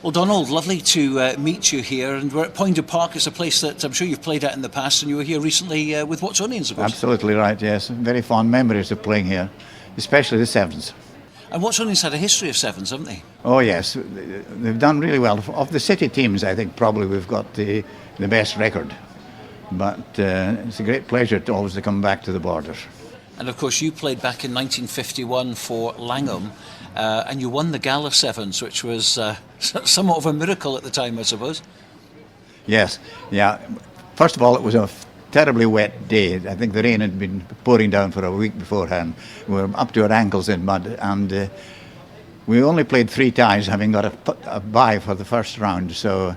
Well, Donald, lovely to meet you here, and we're at Poynter Park. It's a place that I'm sure you've played at in the past, and you were here recently with Watsonians, of course. Absolutely right, yes. Very fond memories of playing here, especially the Sevens. And Watsonians had a history of Sevens, haven't they? Oh yes, they've done really well. Of the city teams, I think probably we've got the best record. But it's a great pleasure to always come back to the Borders. And of course, you played back in 1951 for Langholm, and you won the Gala Sevens, which was somewhat of a miracle at the time, I suppose. Yes, yeah. First of all, it was a terribly wet day. I think the rain had been pouring down for a week beforehand. We were up to our ankles in mud, and we only played 3 ties, having got a bye for the first round. So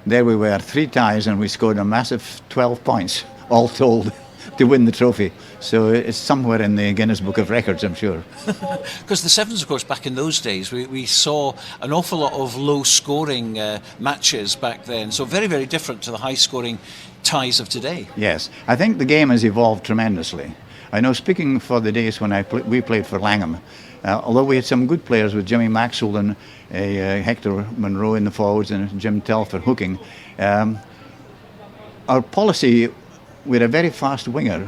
there we were, 3 ties, and we scored a massive 12 points, all told, to win the trophy. So it's somewhere in the Guinness Book of Records, I'm sure. Because the Sevens, of course, back in those days, we saw an awful lot of low-scoring matches back then. So very, very different to the high-scoring ties of today. Yes, I think the game has evolved tremendously. I know, speaking for the days when we played for Langholm, although we had some good players with Jimmy Maxwell and Hector Monroe in the forwards and Jim Telfer hooking, our policy, we had a very fast winger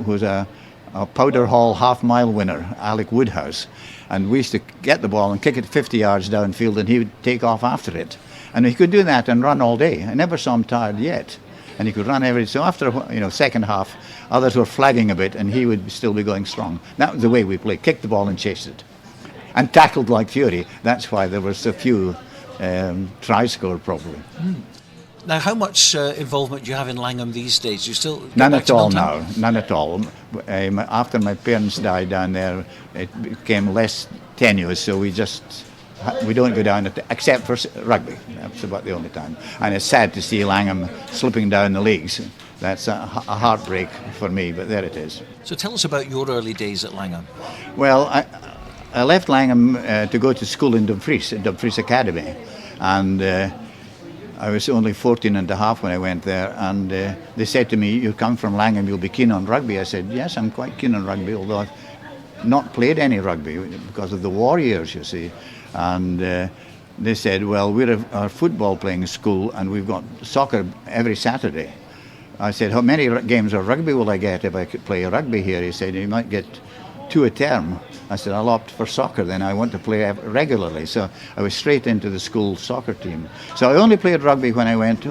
who was a Powder Hall half-mile winner, Alec Woodhouse, and we used to get the ball and kick it 50 yards downfield, and he would take off after it. And he could do that and run all day. I never saw him tired yet. And he could run so after second half, others were flagging a bit and he would still be going strong. That was the way we played, kicked the ball and chased it. And tackled like fury. That's why there were so few tries scored probably. Now, how much involvement do you have in Langholm these days? You still None at all now, none at all. After my parents died down there, it became less tenuous, so we don't go down except for rugby. That's about the only time. And it's sad to see Langholm slipping down the leagues. That's a heartbreak for me, but there it is. So tell us about your early days at Langholm. Well, I left Langholm to go to school in Dumfries Academy, and I was only 14 and a half when I went there, and they said to me, "You come from Langholm, you'll be keen on rugby." I said, "Yes, I'm quite keen on rugby, although I've not played any rugby because of the war years, you see." And they said, "Well, we're a football playing school and we've got soccer every Saturday." I said, "How many games of rugby will I get if I could play rugby here?" He said, "You might get 2 a term." I said, "I'll opt for soccer then. I want to play regularly." So I was straight into the school soccer team. So I only played rugby when I went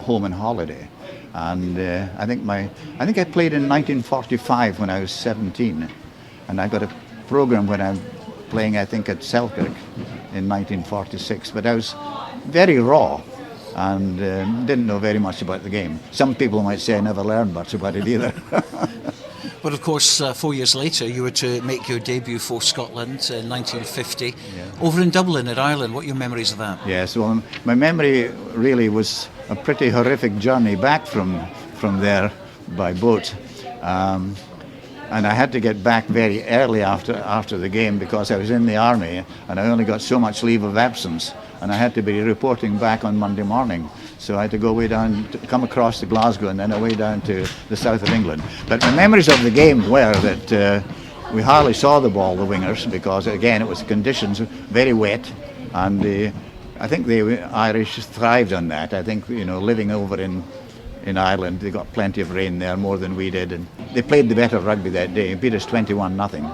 home on holiday. And I think I played in 1945 when I was 17. And I got a program when I'm playing, I think, at Selkirk in 1946. But I was very raw and didn't know very much about the game. Some people might say I never learned much about it either. But of course, 4 years later, you were to make your debut for Scotland in 1950. Yeah. Over in Dublin, in Ireland. What are your memories of that? Yes, well, my memory really was a pretty horrific journey back from there by boat. And I had to get back very early after the game because I was in the army and I only got so much leave of absence, and I had to be reporting back on Monday morning. So I had to go way down, come across to Glasgow and then away down to the south of England. But my memories of the game were that we hardly saw the ball, the wingers, because again it was conditions very wet, and I think the Irish thrived on that. I think living over in Ireland, they got plenty of rain there, more than we did, and they played the better rugby that day. It beat us 21-0.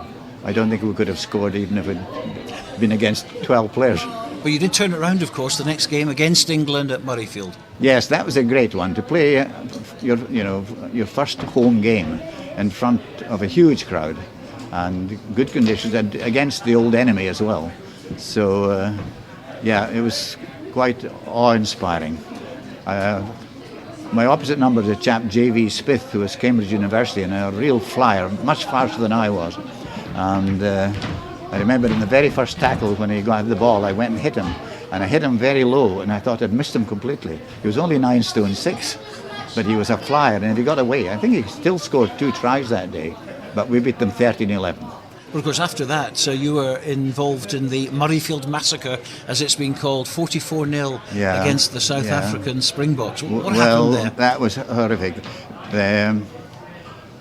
I don't think we could have scored even if it had been against 12 players. But you did turn it around, of course, the next game against England at Murrayfield. Yes, that was a great one, to play your first home game in front of a huge crowd and good conditions, and against the old enemy as well. So, it was quite awe-inspiring. My opposite number is a chap, J.V. Smith, who was Cambridge University, and a real flyer, much faster than I was. And I remember in the very first tackle when he got the ball, I went and hit him. And I hit him very low, and I thought I'd missed him completely. He was only 9 stone 6, but he was a flyer, and if he got away, I think he still scored 2 tries that day, but we beat them 13-11. Well, of course, after that, you were involved in the Murrayfield massacre, as it's been called, 44-0 against the South African Springboks. What happened there? That was horrific.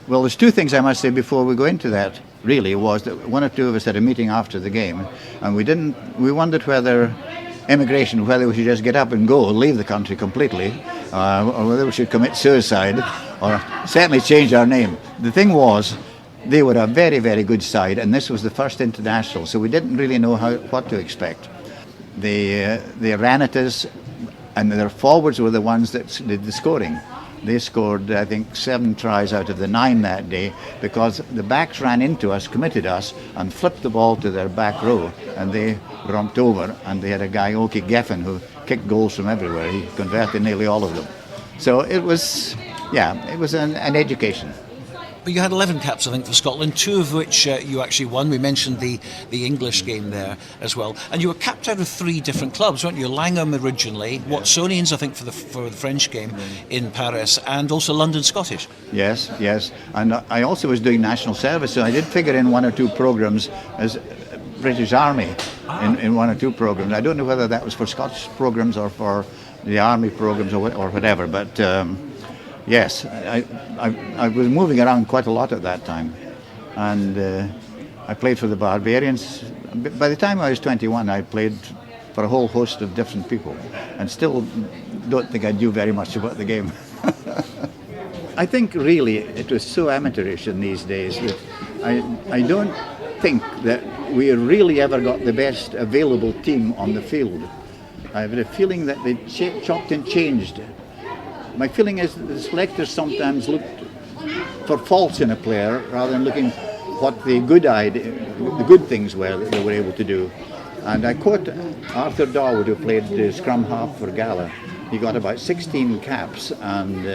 Well, there's 2 things I must say before we go into that. Really, was that one or two of us had a meeting after the game, and we wondered whether immigration, whether we should just get up and go, leave the country completely, or whether we should commit suicide, or certainly change our name. The thing was, they were a very, very good side, and this was the first international, so we didn't really know what to expect. They ran at us, and their forwards were the ones that did the scoring. They scored, I think, 7 tries out of the 9 that day, because the backs ran into us, committed us, and flipped the ball to their back row, and they romped over, and they had a guy, Oki Geffen, who kicked goals from everywhere. He converted nearly all of them. So it was an education. But you had 11 caps, I think, for Scotland, 2 of which you actually won. We mentioned the English game there as well. And you were capped out of 3 different clubs, weren't you? Langholm originally, Watsonians, I think, for the French game in Paris, and also London Scottish. Yes. And I also was doing national service, so I did figure in 1 or 2 programmes as British Army in 1 or 2 programmes. I don't know whether that was for Scottish programmes or for the Army programmes or whatever, but... yes, I was moving around quite a lot at that time, and I played for the Barbarians. By the time I was 21, I played for a whole host of different people, and still don't think I knew very much about the game. I think really it was so amateurish in these days that I don't think that we really ever got the best available team on the field. I have a feeling that they chopped and changed. My feeling is that the selectors sometimes looked for faults in a player rather than looking what the good things were that they were able to do. And I quote Arthur Dawood, who played scrum half for Gala. He got about 16 caps, and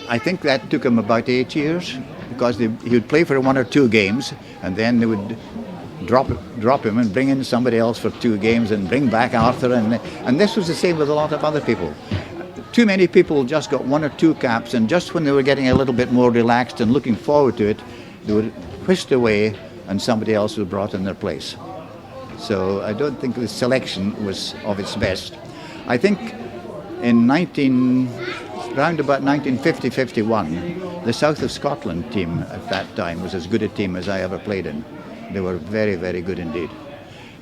I think that took him about 8 years, because he would play for 1 or 2 games, and then they would drop him and bring in somebody else for 2 games and bring back Arthur, and this was the same with a lot of other people. Too many people just got 1 or 2 caps, and just when they were getting a little bit more relaxed and looking forward to it, they were whisked away and somebody else was brought in their place. So I don't think the selection was of its best. I think in round about 1950-51, the South of Scotland team at that time was as good a team as I ever played in. They were very, very good indeed.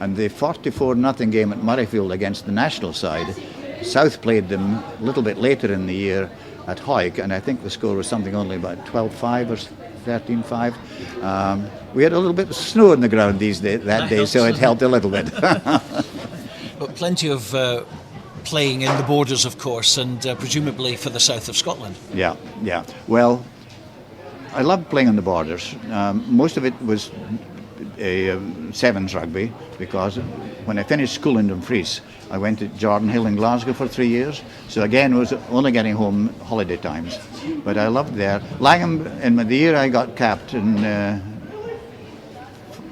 And the 44-0 game at Murrayfield against the national side, South played them a little bit later in the year at Hawick, and I think the score was something only about 12-5 or 13-5. We had a little bit of snow on the ground that day, so it helped a little bit. But plenty of playing in the borders, of course, and presumably for the south of Scotland. Yeah. Well, I loved playing on the borders. Most of it was sevens rugby, because when I finished school in Dumfries, I went to Jordan Hill in Glasgow for 3 years. So again, was only getting home holiday times. But I loved there. Langholm, in the year I got capped in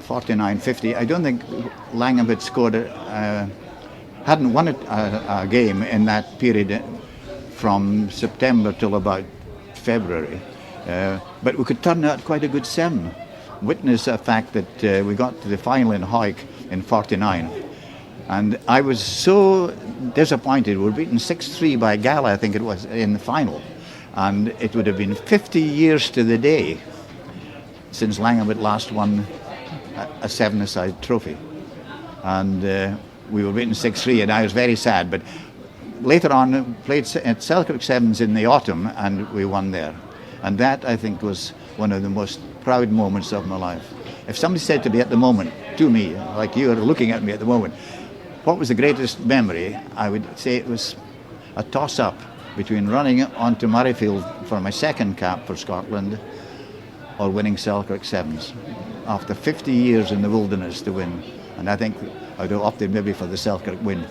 49-50, I don't think Langholm had scored, hadn't won a game in that period from September till about February. But we could turn out quite a good 7. Witness the fact that we got to the final in Hawick in 49. And I was so disappointed. We were beaten 6-3 by Gala, I think it was, in the final. And it would have been 50 years to the day since Langholm had last won a 7-a-side trophy. And we were beaten 6-3, and I was very sad. But later on, played at Selkirk Sevens in the autumn, and we won there. And that, I think, was one of the most proud moments of my life. If somebody said to me, like you are looking at me at the moment, what was the greatest memory, I would say it was a toss-up between running onto Murrayfield for my second cap for Scotland or winning Selkirk Sevens. After 50 years in the wilderness to win, and I think I'd have opted maybe for the Selkirk win.